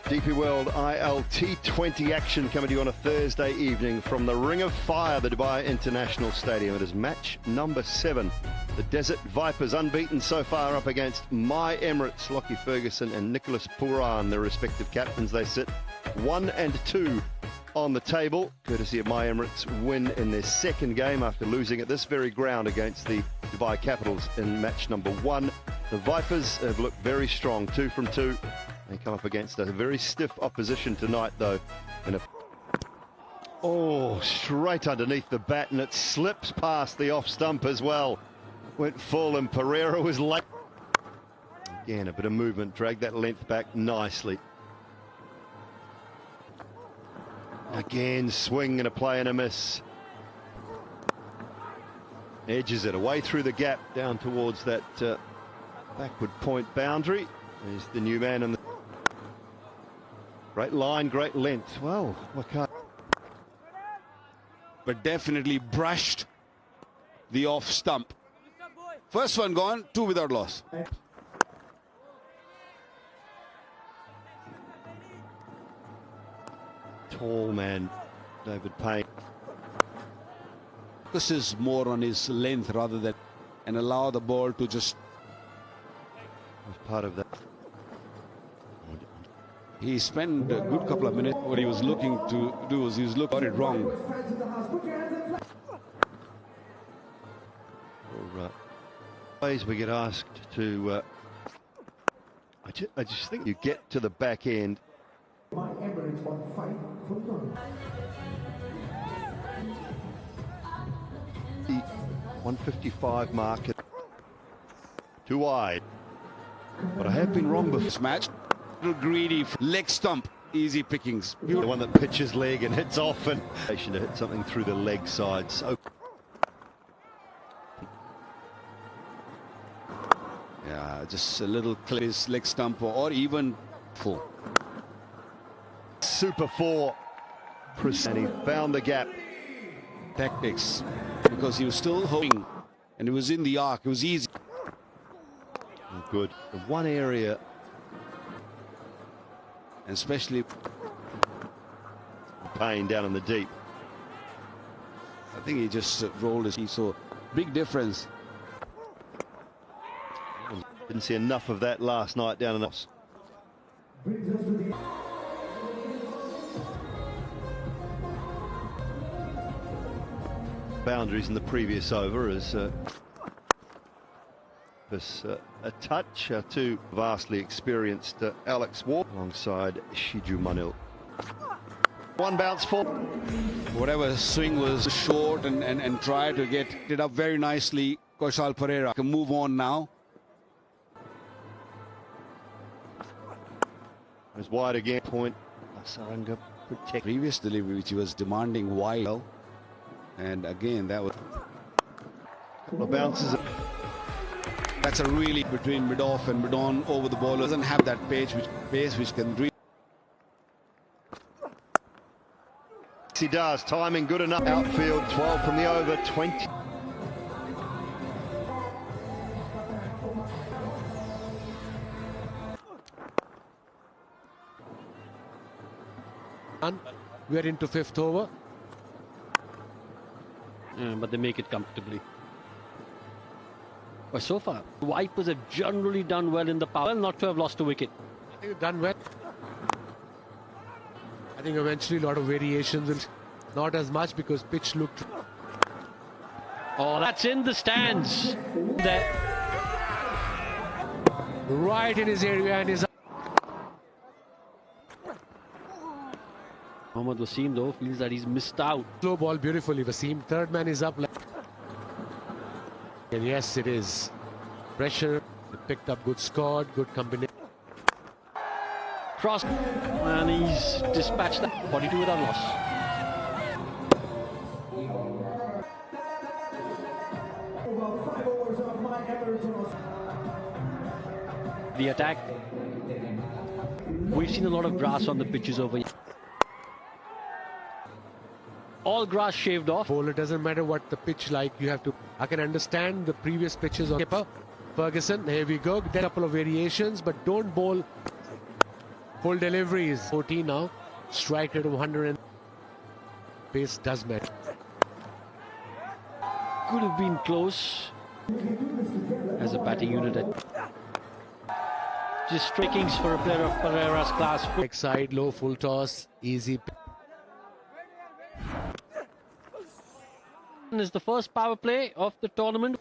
DP World ILT20 action coming to you on a Thursday evening from the Ring of Fire, the Dubai International Stadium. It is match number 7. The Desert Vipers, unbeaten so far, up against My Emirates. Lockie Ferguson and Nicholas Pooran, their respective captains. They sit 1 and 2 on the table, courtesy of My Emirates' win in their second game after losing at this very ground against the Dubai Capitals in match number 1. The Vipers have looked very strong, 2 from 2. They come up against a very stiff opposition tonight, though. Straight underneath the bat, and it slips past the off stump as well. Went full, and Pereira was late. Again, a bit of movement, dragged that length back nicely. Again, swing and a play and a miss. Edges it away through the gap, down towards that backward point boundary. There's the new man on the great line, great length. Well, but definitely brushed the off stump. First one gone, 2 without loss. Tall man, David Payne. This is more on his length rather than, and allow the ball to just. As part of that. He spent a good couple of minutes. What he was looking to do was he was looking at it wrong. All right. Ways we get asked to. I just think you get to the back end. My Emirates on 5 from none. The 155 mark. Too wide. But I have been wrong before. This match, a little greedy leg stump, easy pickings. The one that pitches leg and hits off, and to hit something through the leg side. So yeah, just a little his leg stump or even full. Super 4. And he found the gap. Tactics, because he was still hoping, and it was in the arc. It was easy. Good. The one area, and especially Payne down in the deep. I think he just rolled his. He saw big difference. Didn't see enough of that last night down in the. Boundaries in the previous over as a touch to vastly experienced Alex Ward alongside Shiju Manil. One bounce for whatever swing was short and tried to get it up very nicely. Kaushal Pereira can move on now. It's wide again. Point. Saranga protect. Previous delivery, which he was demanding wide. And again, that was couple of bounces. That's a really between mid-off and mid-on over the ball. Doesn't have that pace which can reach. He does. Timing good enough. Outfield 12 from the over 20. And we're into 5th over. But they make it comfortably. But so far, the Vipers have generally done well in the power, not to have lost a wicket. I think they've done well. I think eventually a lot of variations, and not as much because pitch looked. Oh, that's in the stands. There. Right in his area and his. Mohammad Wasim, though, feels that he's missed out. Slow ball beautifully, Wasim. Third man is up. And yes, it is. Pressure. They picked up good scored, good combination. Cross. And he's dispatched that. 42 without loss. The attack. We've seen a lot of grass on the pitches over here. All grass shaved off. Bowler, doesn't matter what the pitch like, you have to. I can understand the previous pitches on Skipper Ferguson. Here we go. There are a couple of variations, but don't bowl Full deliveries. 14 now. Strike rate of 100 and pace does matter. Could have been close as a batting unit. Just strikings for a player of Pereira's class. Back side, low full toss, easy. Is the first power play of the tournament.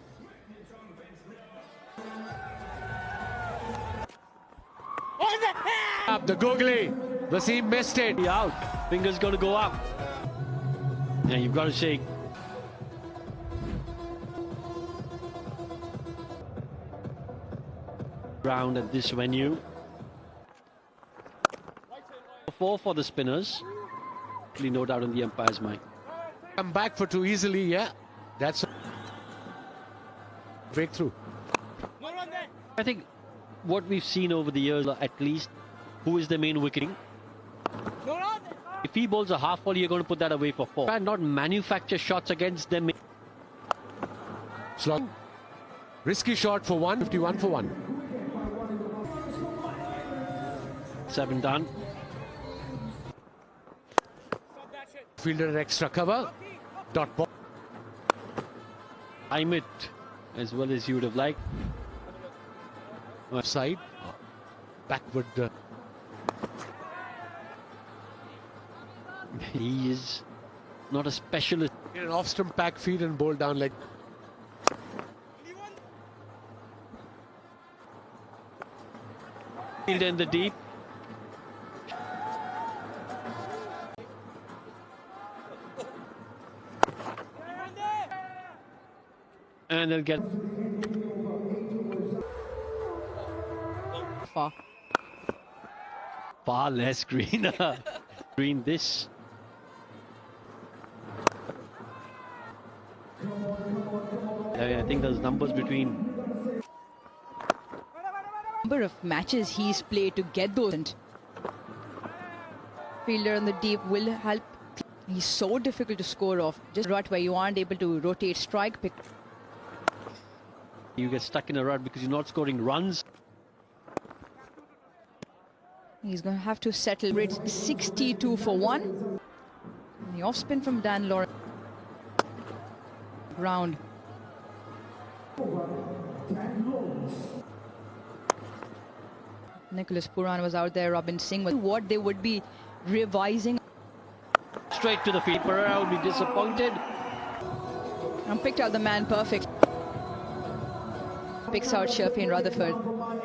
Up the googly. Wasim missed it. Be out. Fingers got to go up. Yeah, you've got to shake. Round at this venue. 4 for the spinners. No doubt in the umpire's mind. Come back for 2 easily, yeah. That's a breakthrough. I think what we've seen over the years, at least, who is the main wicketing? If he bowls a half volley, you're going to put that away for 4. And not manufacture shots against them. Slot. Risky shot for 1, 51 for 1. 7 done. Fielder extra cover. Dot ball. Time it as well as you would have liked. Side. Backward. He is not a specialist. An off-stump pack feed and bowl down like. Field in the deep. And they'll get far less green. Green this. I think there's numbers between. Number of matches he's played to get those. Fielder on the deep will help. He's so difficult to score off. Just rut where you aren't able to rotate strike pick. You get stuck in a rut because you're not scoring runs. He's going to have to settle. It's 62 for 1. The off spin from Dan Lawrence. Ground. Nicholas Pooran was out there. Robin Singh was what they would be revising. Straight to the field. Pereira will be disappointed. And picked out the man perfect. Picks out Sherfy and Rutherford.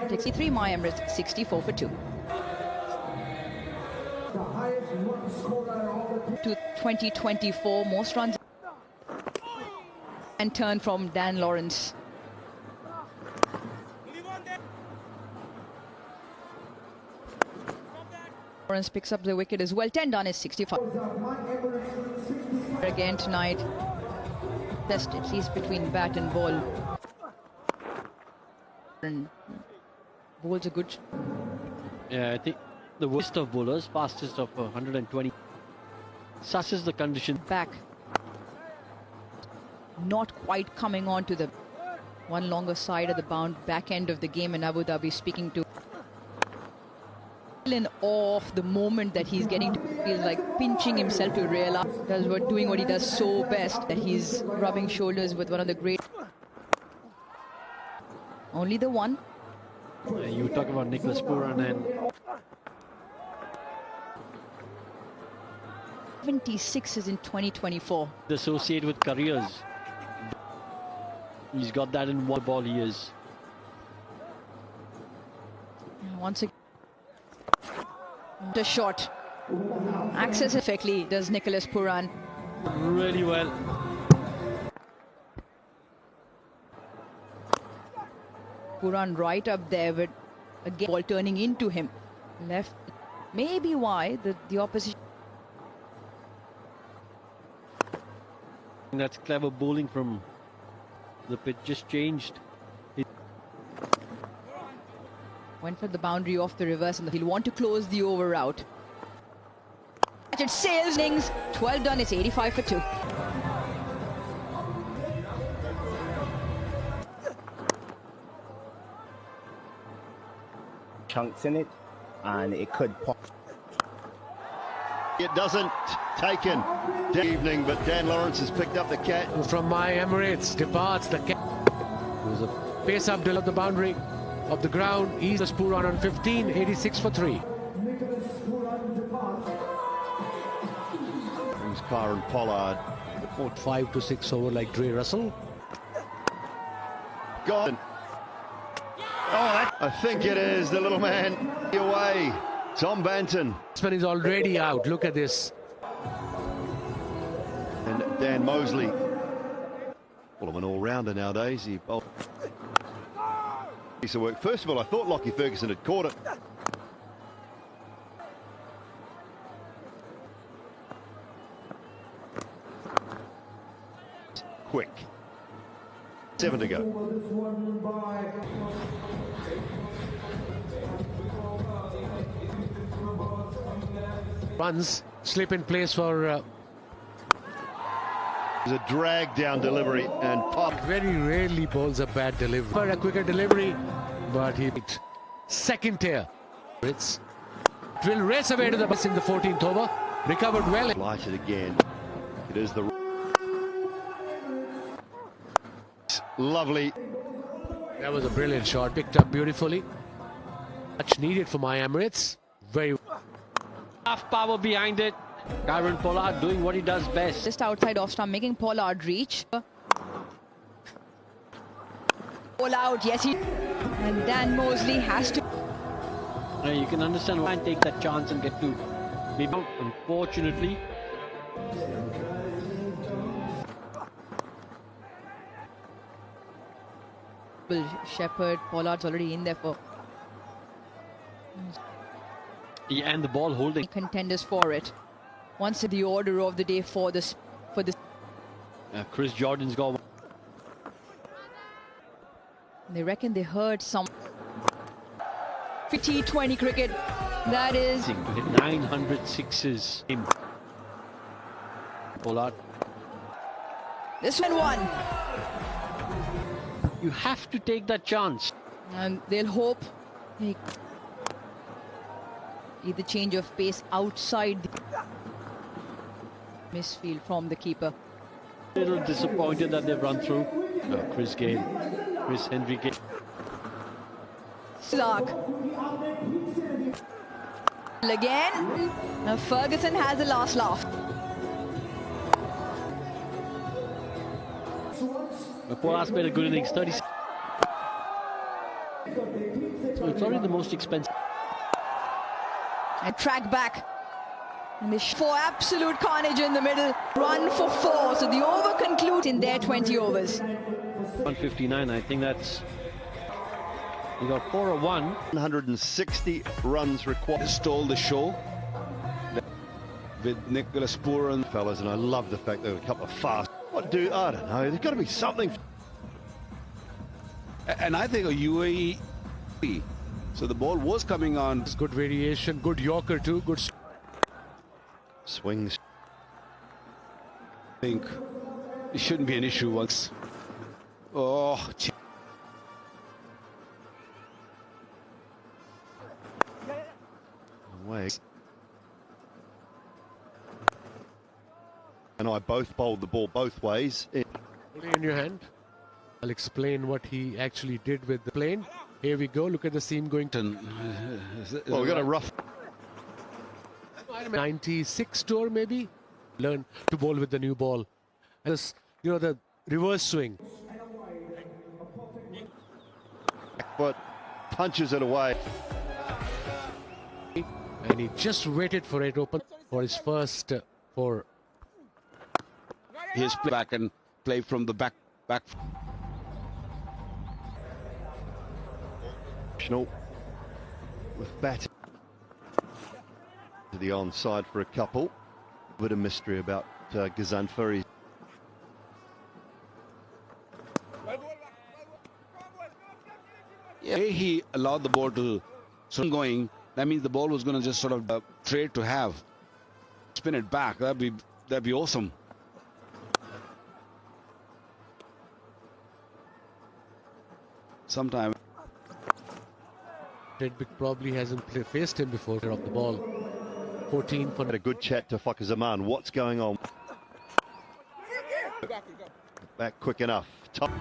63 my Emirates, 64 for 2. To 2024, most runs and turn from Dan Lawrence. Lawrence picks up the wicket as well. 10 done is 65. Again tonight. Test at least between bat and ball. And bowls a good. Yeah, I think the worst of bowlers, fastest of 120. Susses the condition. Back. Not quite coming on to the one longer side of the back end of the game in Abu Dhabi, speaking to in awe of the moment that he's getting to feel like pinching himself to realize doing what he does so best, that he's rubbing shoulders with one of the great. Only the one. You talk about Nicholas Pooran and 76 is in 2024. associate with careers. He's got that in one ball he is. Once again, the shot. Access effectively does Nicholas Pooran. Really well. Pooran right up there with again ball turning into him. Left. Maybe why the opposition. That's clever bowling from the pitch. Just changed. Went for the boundary off the reverse, and he'll want to close the over out. It sails innings. 12 done. It's 85 for 2. Chunks in it. and it could pop. It doesn't. Taken. Evening, but Dan Lawrence has picked up the cat. From my Emirates departs the cat. There's a pace up of the boundary of the ground. He's the Spuran on 15, 86 for 3. Brings Kyron Pollard. 5 to 6 over like Dre Russell. Gone. Oh, I think it is the little man away. Tom Banton. This man is already out. Look at this. And Dan Mosley. Well, I'm an all-rounder nowadays. He piece of work. First of all, I thought Lockie Ferguson had caught it. Quick. 7 to go. Runs, slip in place for... There's a drag down delivery and pop. Very rarely bowls a bad delivery. For a quicker delivery, but he hit second tier. It will race away to the bus in the 14th over. Recovered well. Lighted again. It is the... Lovely. That was a brilliant shot. Picked up beautifully. Much needed for my Emirates. Very... Half power behind it. Kyron Pollard doing what he does best. Just outside off stump, making Pollard reach. All out, yes, and Dan Mosley has to. You can understand why I take that chance and get to be out. Unfortunately, Shepherd, Pollard's already in there for. yeah, and the ball holding. Contenders for it. Once the order of the day for this. Chris Jordan's got one. They reckon they heard some T20 cricket. That is To hit 900 sixes. Pollard. this one. You have to take that chance. And they'll hope they either change of pace outside the misfield from the keeper. A little disappointed that they've run through. Chris Henry Gale. Clark. Again. Now Ferguson has the last laugh. Pollard's made a good innings. 30. So it's already the most expensive. And track back. And they for absolute carnage in the middle. Run for 4. So the over concludes in their 20 overs. 159. I think that's. We got 4 or 1. 160 runs required. Stole the show with Nicholas Puran. Fellas, and I love the fact there were a couple of fast. What do I don't know. There's got to be something. And I think a UAE. So the ball was coming on. Good variation, good Yorker too, good Swings. I think it shouldn't be an issue once. Oh, Away. And I both bowled the ball both ways. in your hand. I'll explain what he actually did with the plane. Here we go. Look at the seam going to. Well, we've got a rough. 96 tour maybe. Learn to bowl with the new ball. And this, you know, the reverse swing. But punches it away. And he just waited for it open for his first for. his play back and play from the back. With bat to the onside for a couple. A bit of mystery about Gazanfar. Yeah, he allowed the ball to swing going. That means the ball was going to just sort of trade to have. Spin it back. That'd be awesome. Sometime probably hasn't faced him before off the ball. 14 for Had a good chat to Fakhar Zaman. What's going on? Back quick enough. Top.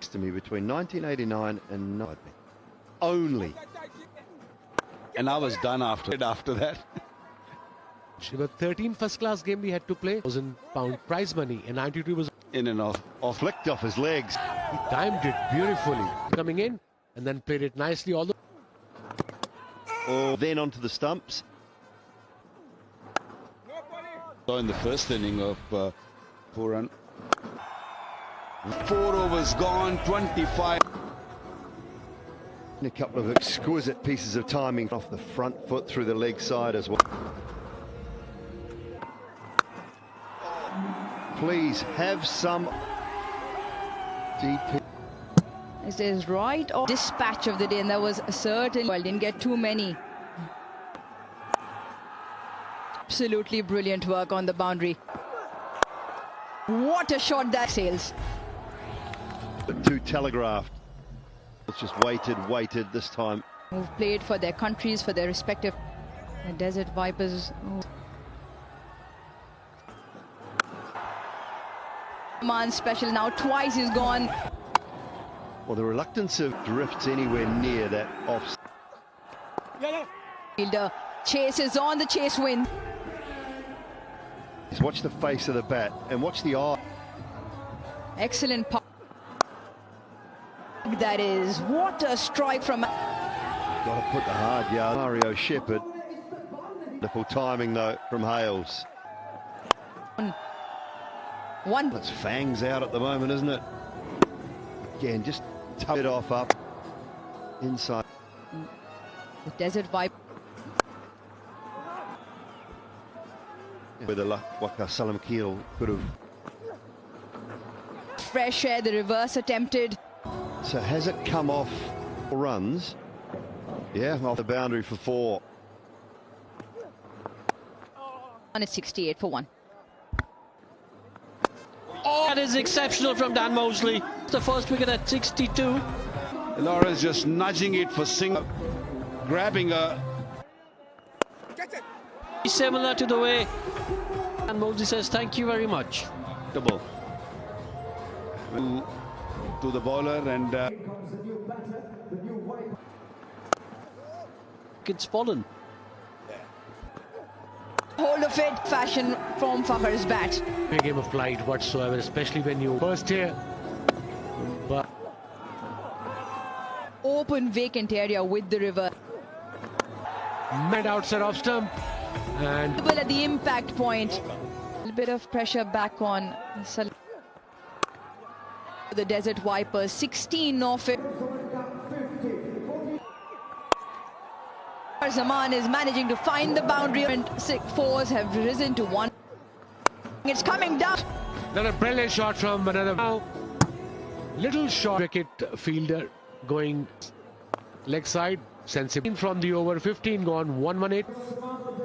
To me between 1989 and only. And I was done after that. There were 13 first-class game we had to play. £1,000 prize money, and 92 was In and off. Flicked off his legs. he timed it beautifully, coming in and then played it nicely. Although Then onto the stumps. So in the first inning of 4 run. 4 overs gone, 25. A couple of exquisite pieces of timing off the front foot through the leg side as well. Please have some DP. This is right off dispatch of the day, and that was certain. Well, didn't get too many. Absolutely brilliant work on the boundary. What a shot that sails. Too telegraphed. It's just waited this time. Who've played for their countries, for their respective Desert Vipers. Man special now, twice he's gone. Well, the reluctance of drifts anywhere near that off. Fielder chases on, the chase win. Watch the face of the bat and watch the eye. Excellent puck. That is, what a strike from... Got to put the hard yard. Mario Shepherd. Wonderful timing though from Hales. One. That's fangs out at the moment, isn't it? Again, just tuck it off up inside. The Desert Viper. With a Waka Salam Keel could have. Fresh air, the reverse attempted. So has it come off runs? Yeah, off the boundary for 4. And it's 68 for 1. Oh, that is exceptional from Dan Mosley. The first wicket at 62. Lawrence just nudging it for single, grabbing a. Similar to the way Dan Mosley says thank you very much. The ball to the bowler and It's fallen. Hold of it, fashion from Fakhar's bat. a game of flight whatsoever, especially when you first here. But Open vacant area with the river. met outside off stump, and At the impact point. A little bit of pressure back on the Desert Vipers. 16 off it. Zaman is managing to find the boundary, and 6-4s have risen to 1. It's coming down. another brilliant shot from another now. Little short wicket fielder going leg side, sensible from the over. 15 gone, 118.